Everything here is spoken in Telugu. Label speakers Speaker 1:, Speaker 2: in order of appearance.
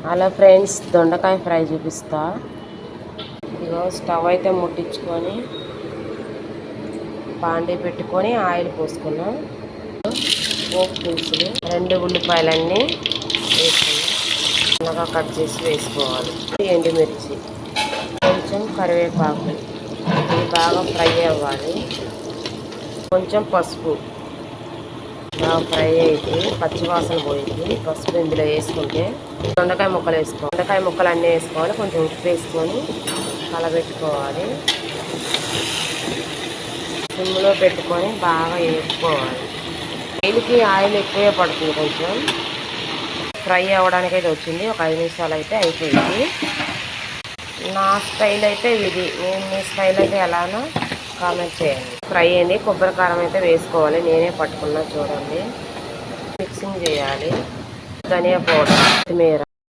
Speaker 1: హలో ఫ్రెండ్స్, దొండకాయ ఫ్రై చూపిస్తా. ఇగో స్టవ్ అయితే ముట్టించుకొని బాండీ పెట్టుకొని ఆయిల్ పోసుకున్నాం. పోపు దినుసులు 2 ఉల్లిపాయలన్నీ వేసుకున్నాం. చిన్నగా కట్ చేసి వేసుకోవాలి. ఎండుమిర్చి, కొంచెం కరివేపాకు, ఇది బాగా ఫ్రై అవ్వాలి. కొంచెం పసుపు బాగా ఫ్రై అయితే పచ్చివాసన పోయింది. పసుపు ఇందులో వేసుకుంటే దొండకాయ ముక్కలు వేసుకోవాలి. దొండకాయ ముక్కలు అన్నీ వేసుకోవాలి. కొంచెం ఉప్పు వేసుకొని కలబెట్టుకోవాలి. సిమ్లో పెట్టుకొని బాగా వేసుకోవాలి. దీనికి ఆయిల్ ఎక్కువే పడుతుంది. కొంచెం ఫ్రై అవ్వడానికి అయితే వచ్చింది. ఒక 5 నిమిషాలు అయితే అయిపోయింది. నా స్టైల్ అయితే ఇది. మీ స్టైల్ అయితే ఎలానో కామెంట్ చేయండి. ఫ్రై అయింది. కొబ్బరి కారం అయితే వేసుకోవాలి. నేనే పట్టుకున్నా చూడండి. మిక్సింగ్ చేయాలి. ధనియా పౌడర్, కొత్తిమీర,